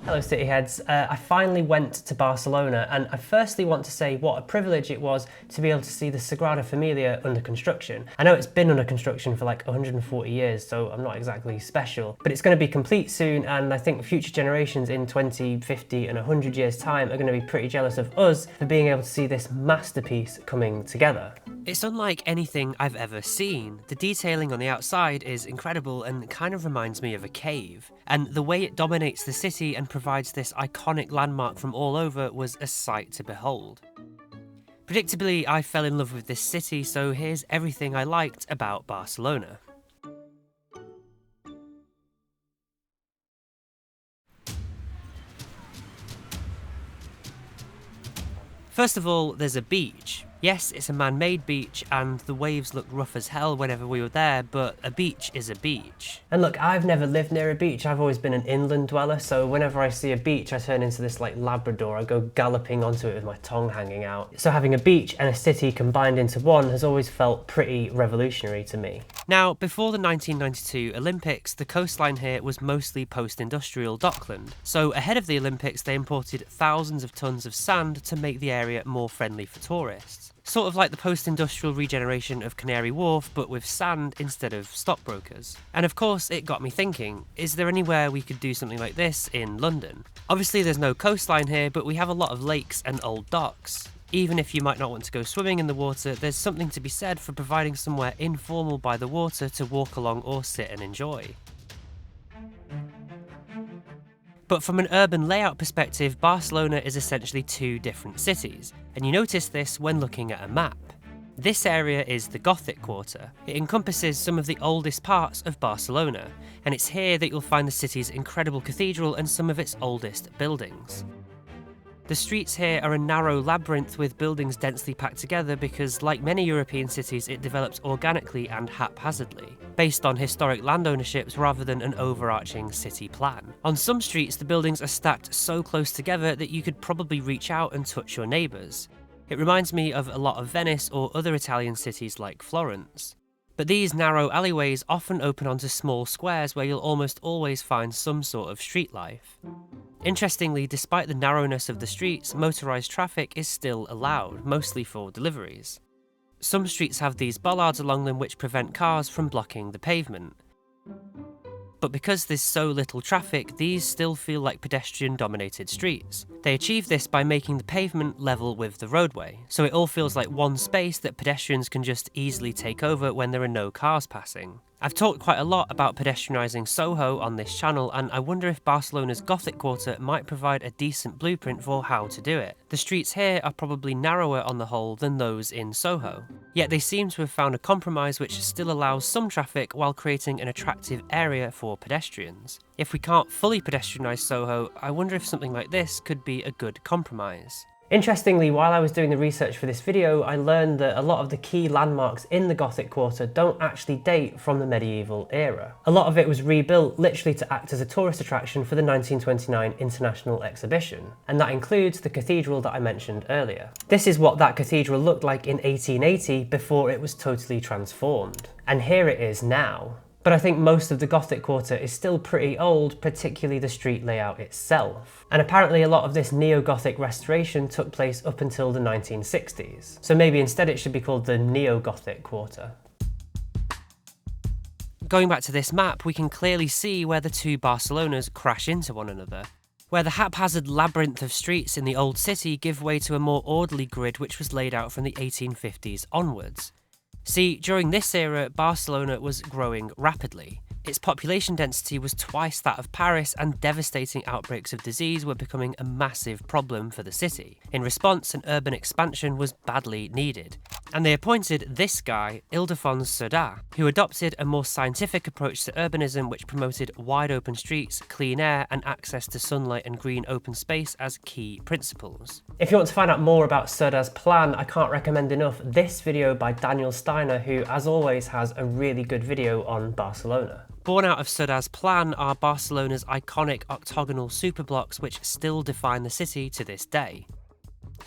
Hello CityHeads, I finally went to Barcelona, and I firstly want to say what a privilege it was to be able to see the Sagrada Familia under construction. I know it's been under construction for like 140 years, so I'm not exactly special, but it's going to be complete soon, and I think future generations in 20, 50 and 100 years time are going to be pretty jealous of us for being able to see this masterpiece coming together. It's unlike anything I've ever seen. The detailing on the outside is incredible and kind of reminds me of a cave. And the way it dominates the city and provides this iconic landmark from all over was a sight to behold. Predictably, I fell in love with this city, so here's everything I liked about Barcelona. First of all, there's a beach. Yes, it's a man-made beach, and the waves looked rough as hell whenever we were there, but a beach is a beach. And look, I've never lived near a beach. I've always been an inland dweller, so whenever I see a beach, I turn into this like Labrador. I go galloping onto it with my tongue hanging out. So having a beach and a city combined into one has always felt pretty revolutionary to me. Now, before the 1992 Olympics, the coastline here was mostly post-industrial dockland. So ahead of the Olympics, they imported thousands of tons of sand to make the area more friendly for tourists. Sort of like the post-industrial regeneration of Canary Wharf, but with sand instead of stockbrokers. And of course, it got me thinking, is there anywhere we could do something like this in London? Obviously there's no coastline here, but we have a lot of lakes and old docks. Even if you might not want to go swimming in the water, there's something to be said for providing somewhere informal by the water to walk along or sit and enjoy. But from an urban layout perspective, Barcelona is essentially two different cities, and you notice this when looking at a map. This area is the Gothic quarter. It encompasses some of the oldest parts of Barcelona, and it's here that you'll find the city's incredible cathedral and some of its oldest buildings. The streets here are a narrow labyrinth with buildings densely packed together because, like many European cities, it develops organically and haphazardly, based on historic land ownerships rather than an overarching city plan. On some streets, the buildings are stacked so close together that you could probably reach out and touch your neighbours. It reminds me of a lot of Venice or other Italian cities like Florence. But these narrow alleyways often open onto small squares where you'll almost always find some sort of street life. Interestingly, despite the narrowness of the streets, motorised traffic is still allowed, mostly for deliveries. Some streets have these bollards along them which prevent cars from blocking the pavement. But because there's so little traffic, these still feel like pedestrian-dominated streets. They achieve this by making the pavement level with the roadway, so it all feels like one space that pedestrians can just easily take over when there are no cars passing. I've talked quite a lot about pedestrianising Soho on this channel, and I wonder if Barcelona's Gothic quarter might provide a decent blueprint for how to do it. The streets here are probably narrower on the whole than those in Soho, yet they seem to have found a compromise which still allows some traffic while creating an attractive area for pedestrians. If we can't fully pedestrianise Soho, I wonder if something like this could be a good compromise. Interestingly, while I was doing the research for this video, I learned that a lot of the key landmarks in the Gothic quarter don't actually date from the medieval era. A lot of it was rebuilt literally to act as a tourist attraction for the 1929 International Exhibition, and that includes the cathedral that I mentioned earlier. This is what that cathedral looked like in 1880 before it was totally transformed. And here it is now. But I think most of the Gothic quarter is still pretty old, particularly the street layout itself. And apparently a lot of this neo-Gothic restoration took place up until the 1960s. So maybe instead it should be called the Neo-Gothic quarter. Going back to this map, we can clearly see where the two Barcelonas crash into one another, where the haphazard labyrinth of streets in the old city give way to a more orderly grid which was laid out from the 1850s onwards. See, during this era, Barcelona was growing rapidly. Its population density was twice that of Paris, and devastating outbreaks of disease were becoming a massive problem for the city. In response, an urban expansion was badly needed, and they appointed this guy, Ildefons Cerda, who adopted a more scientific approach to urbanism which promoted wide open streets, clean air, and access to sunlight and green open space as key principles. If you want to find out more about Cerda's plan, I can't recommend enough this video by Daniel Steiner, who as always has a really good video on Barcelona. Born out of Cerda's plan are Barcelona's iconic octagonal superblocks which still define the city to this day.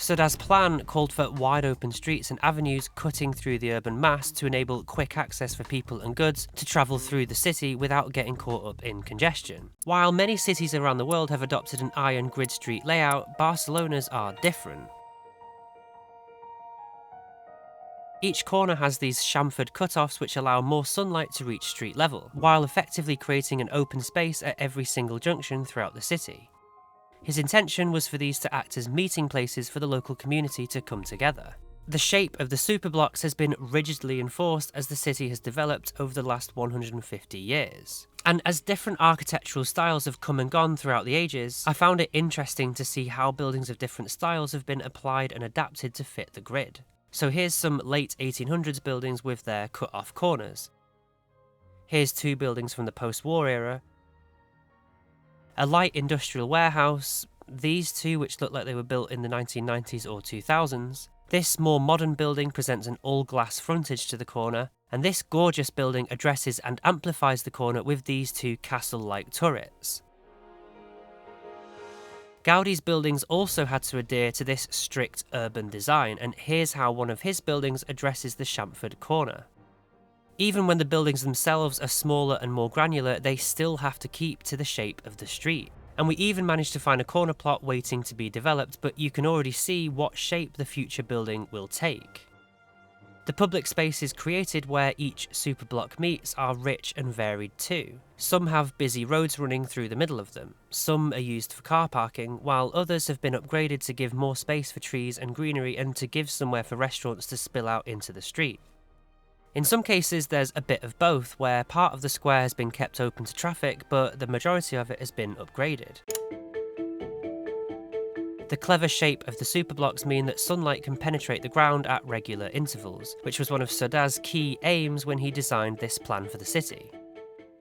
Cerda's plan called for wide open streets and avenues cutting through the urban mass to enable quick access for people and goods to travel through the city without getting caught up in congestion. While many cities around the world have adopted an iron grid street layout, Barcelona's are different. Each corner has these chamfered cut-offs which allow more sunlight to reach street level, while effectively creating an open space at every single junction throughout the city. His intention was for these to act as meeting places for the local community to come together. The shape of the superblocks has been rigidly enforced as the city has developed over the last 150 years. And as different architectural styles have come and gone throughout the ages, I found it interesting to see how buildings of different styles have been applied and adapted to fit the grid. So here's some late 1800s buildings with their cut-off corners. Here's two buildings from the post-war era. A light industrial warehouse, these two which look like they were built in the 1990s or 2000s. This more modern building presents an all-glass frontage to the corner, and this gorgeous building addresses and amplifies the corner with these two castle-like turrets. Gaudi's buildings also had to adhere to this strict urban design, and here's how one of his buildings addresses the chamfered corner. Even when the buildings themselves are smaller and more granular, they still have to keep to the shape of the street. And we even managed to find a corner plot waiting to be developed, but you can already see what shape the future building will take. The public spaces created where each superblock meets are rich and varied too. Some have busy roads running through the middle of them, some are used for car parking, while others have been upgraded to give more space for trees and greenery and to give somewhere for restaurants to spill out into the street. In some cases there's a bit of both, where part of the square has been kept open to traffic, but the majority of it has been upgraded. The clever shape of the superblocks mean that sunlight can penetrate the ground at regular intervals, which was one of Cerda's key aims when he designed this plan for the city.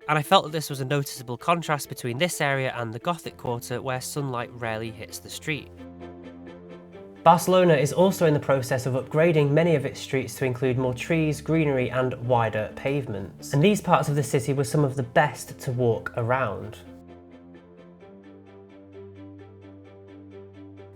And I felt that this was a noticeable contrast between this area and the Gothic quarter, where sunlight rarely hits the street. Barcelona is also in the process of upgrading many of its streets to include more trees, greenery and wider pavements. And these parts of the city were some of the best to walk around.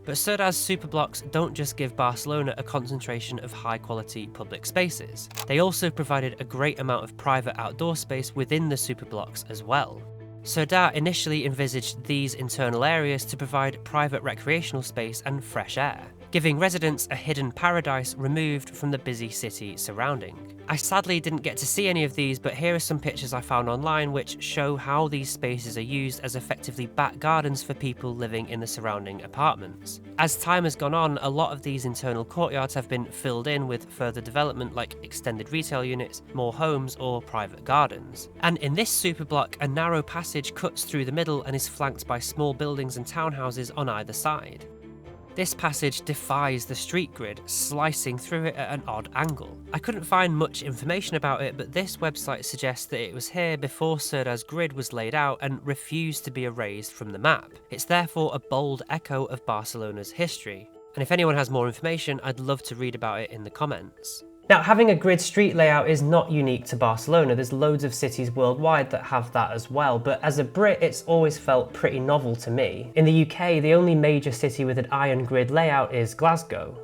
But Cerda's superblocks don't just give Barcelona a concentration of high-quality public spaces. They also provided a great amount of private outdoor space within the superblocks as well. Cerda initially envisaged these internal areas to provide private recreational space and fresh air, giving residents a hidden paradise removed from the busy city surrounding. I sadly didn't get to see any of these, but here are some pictures I found online which show how these spaces are used as effectively back gardens for people living in the surrounding apartments. As time has gone on, a lot of these internal courtyards have been filled in with further development like extended retail units, more homes or private gardens. And in this superblock, a narrow passage cuts through the middle and is flanked by small buildings and townhouses on either side. This passage defies the street grid, slicing through it at an odd angle. I couldn't find much information about it, but this website suggests that it was here before Cerda's grid was laid out and refused to be erased from the map. It's therefore a bold echo of Barcelona's history. And if anyone has more information, I'd love to read about it in the comments. Now, having a grid street layout is not unique to Barcelona. There's loads of cities worldwide that have that as well, but as a Brit, it's always felt pretty novel to me. In the UK, the only major city with an iron grid layout is Glasgow.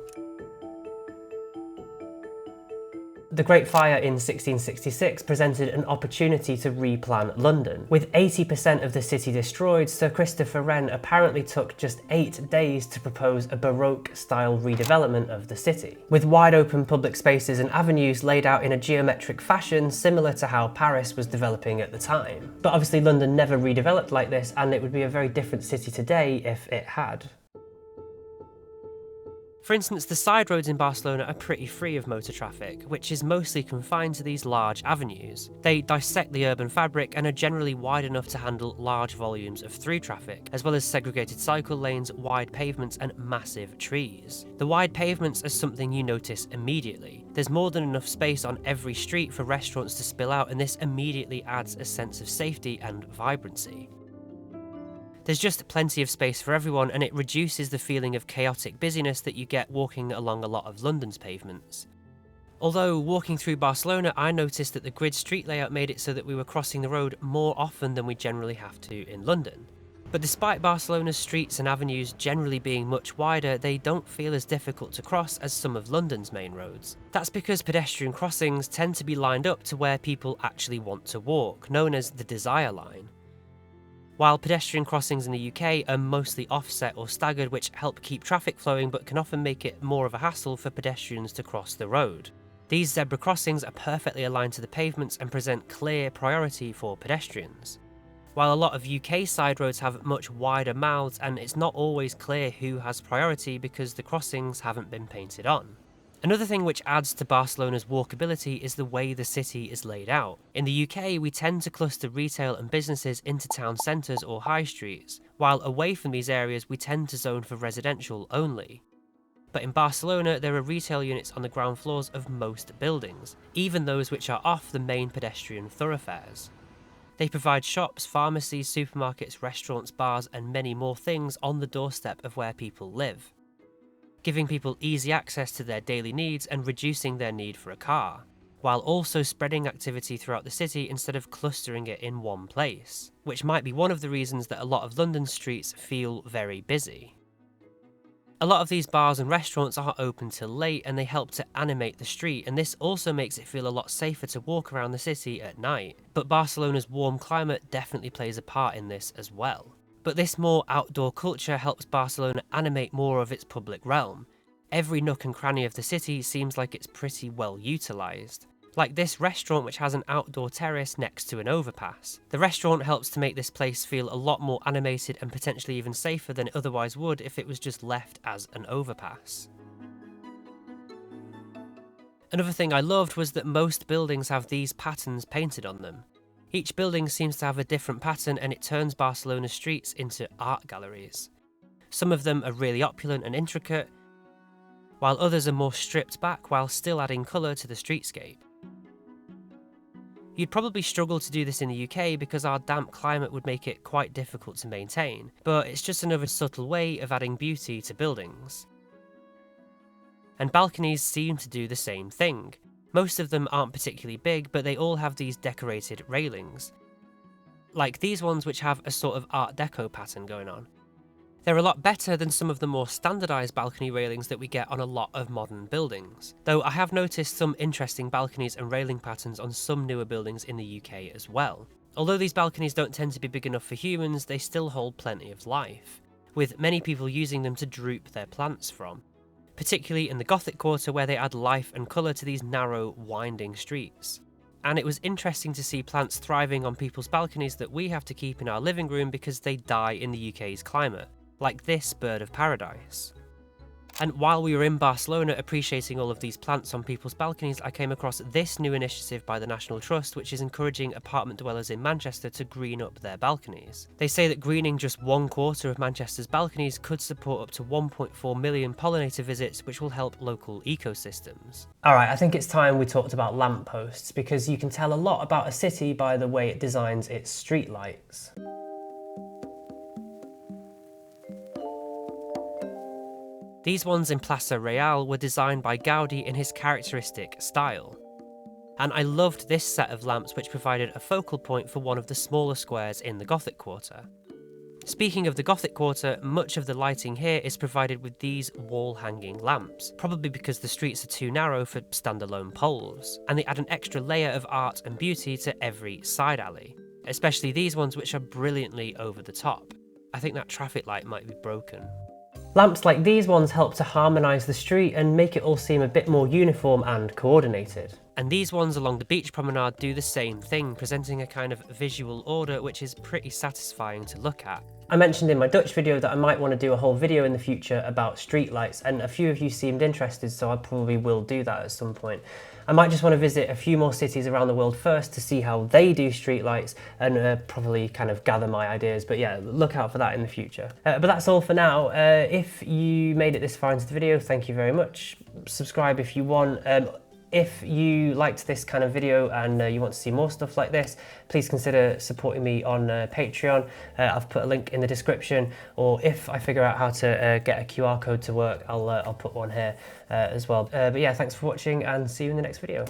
The Great Fire in 1666 presented an opportunity to replan London. With 80% of the city destroyed, Sir Christopher Wren apparently took just 8 days to propose a Baroque-style redevelopment of the city, with wide open public spaces and avenues laid out in a geometric fashion similar to how Paris was developing at the time. But obviously London never redeveloped like this, and it would be a very different city today if it had. For instance, the side roads in Barcelona are pretty free of motor traffic, which is mostly confined to these large avenues. They dissect the urban fabric and are generally wide enough to handle large volumes of through traffic, as well as segregated cycle lanes, wide pavements and massive trees. The wide pavements are something you notice immediately. There's more than enough space on every street for restaurants to spill out, and this immediately adds a sense of safety and vibrancy. There's just plenty of space for everyone, and it reduces the feeling of chaotic busyness that you get walking along a lot of London's pavements. Although walking through Barcelona, I noticed that the grid street layout made it so that we were crossing the road more often than we generally have to in London. But despite Barcelona's streets and avenues generally being much wider, they don't feel as difficult to cross as some of London's main roads. That's because pedestrian crossings tend to be lined up to where people actually want to walk, known as the desire line. While pedestrian crossings in the UK are mostly offset or staggered, which help keep traffic flowing but can often make it more of a hassle for pedestrians to cross the road. These zebra crossings are perfectly aligned to the pavements and present clear priority for pedestrians. While a lot of UK side roads have much wider mouths, and it's not always clear who has priority because the crossings haven't been painted on. Another thing which adds to Barcelona's walkability is the way the city is laid out. In the UK, we tend to cluster retail and businesses into town centres or high streets, while away from these areas we tend to zone for residential only. But in Barcelona, there are retail units on the ground floors of most buildings, even those which are off the main pedestrian thoroughfares. They provide shops, pharmacies, supermarkets, restaurants, bars, and many more things on the doorstep of where people live, giving people easy access to their daily needs and reducing their need for a car, while also spreading activity throughout the city instead of clustering it in one place, which might be one of the reasons that a lot of London's streets feel very busy. A lot of these bars and restaurants are open till late and they help to animate the street, and this also makes it feel a lot safer to walk around the city at night. But Barcelona's warm climate definitely plays a part in this as well. But this more outdoor culture helps Barcelona animate more of its public realm. Every nook and cranny of the city seems like it's pretty well utilised. Like this restaurant which has an outdoor terrace next to an overpass. The restaurant helps to make this place feel a lot more animated and potentially even safer than it otherwise would if it was just left as an overpass. Another thing I loved was that most buildings have these patterns painted on them. Each building seems to have a different pattern, and it turns Barcelona's streets into art galleries. Some of them are really opulent and intricate, while others are more stripped back while still adding colour to the streetscape. You'd probably struggle to do this in the UK because our damp climate would make it quite difficult to maintain, but it's just another subtle way of adding beauty to buildings. And balconies seem to do the same thing. Most of them aren't particularly big, but they all have these decorated railings, like these ones which have a sort of Art Deco pattern going on. They're a lot better than some of the more standardised balcony railings that we get on a lot of modern buildings, though I have noticed some interesting balconies and railing patterns on some newer buildings in the UK as well. Although these balconies don't tend to be big enough for humans, they still hold plenty of life, with many people using them to droop their plants from, particularly in the Gothic quarter where they add life and colour to these narrow, winding streets. And it was interesting to see plants thriving on people's balconies that we have to keep in our living room because they die in the UK's climate, like this bird of paradise. And while we were in Barcelona appreciating all of these plants on people's balconies, I came across this new initiative by the National Trust, which is encouraging apartment dwellers in Manchester to green up their balconies. They say that greening just 1/4 of Manchester's balconies could support up to 1.4 million pollinator visits, which will help local ecosystems. Alright, I think it's time we talked about lampposts, because you can tell a lot about a city by the way it designs its streetlights. These ones in Plaça Real were designed by Gaudi in his characteristic style. And I loved this set of lamps, which provided a focal point for one of the smaller squares in the Gothic quarter. Speaking of the Gothic quarter, much of the lighting here is provided with these wall-hanging lamps, probably because the streets are too narrow for standalone poles, and they add an extra layer of art and beauty to every side alley, especially these ones which are brilliantly over the top. I think that traffic light might be broken. Lamps like these ones help to harmonise the street and make it all seem a bit more uniform and coordinated. And these ones along the beach promenade do the same thing, presenting a kind of visual order which is pretty satisfying to look at. I mentioned in my Dutch video that I might want to do a whole video in the future about streetlights, and a few of you seemed interested, so I probably will do that at some point. I might just want to visit a few more cities around the world first to see how they do streetlights and probably kind of gather my ideas, but yeah, look out for that in the future. But that's all for now. If you made it this far into the video, thank you very much. Subscribe if you want. If you liked this kind of video and you want to see more stuff like this, please consider supporting me on Patreon. I've put a link in the description, or if I figure out how to get a QR code to work, I'll put one here as well. But yeah, thanks for watching and see you in the next video.